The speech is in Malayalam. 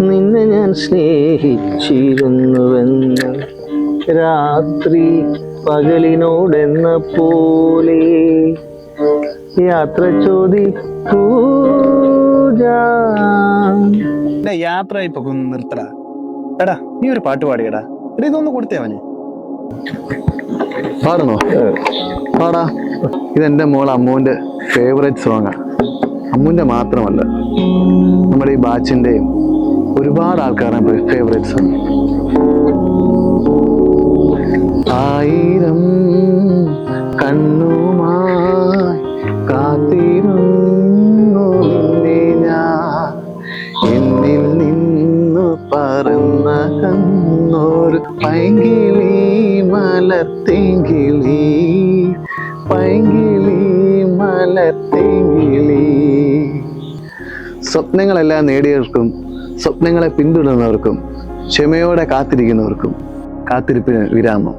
നിന്നെ ഞാൻ സ്നേഹിച്ചിരുന്നുവെന്ന് രാത്രി പകലിനോടെന്ന പോലെ യാത്ര ചോദിക്കൂ. യാത്ര ഇപ്പൊ നിർത്തടാ. എടാ നീ ഒരു പാട്ട് പാടിയടാ. എടാ ഇതൊന്ന് കൊടുത്തേ അവന്. പാടണോ? പാടാ. ഇതെന്റെ മോൾ അമ്മുവിന്റെ ഫേവറേറ്റ് സോങ്ങാ. അമ്മുവിന്റെ മാത്രമല്ല, നമ്മുടെ ഈ ബാച്ചിന്റെയും ഒരുപാട് ആൾക്കാരുടെ ഫേവറേറ്റ് സോങ്. ആയിരം കണ്ണുമായി കാത്തിരുന്നു ഞാൻ, എന്നിൽ നിന്നു പറന്ന കണ്ണൂർ പൈങ്കിളി മലർത്തിങ്കിളി, പൈങ്കിളി മലർത്തിങ്കിളി. സ്വപ്നങ്ങളെല്ലാം നേടിയവർക്കും സ്വപ്നങ്ങളെ പിന്തുടരുന്നവർക്കും ക്ഷമയോടെ കാത്തിരിക്കുന്നവർക്കും കാത്തിരിപ്പിന് വിരാമം.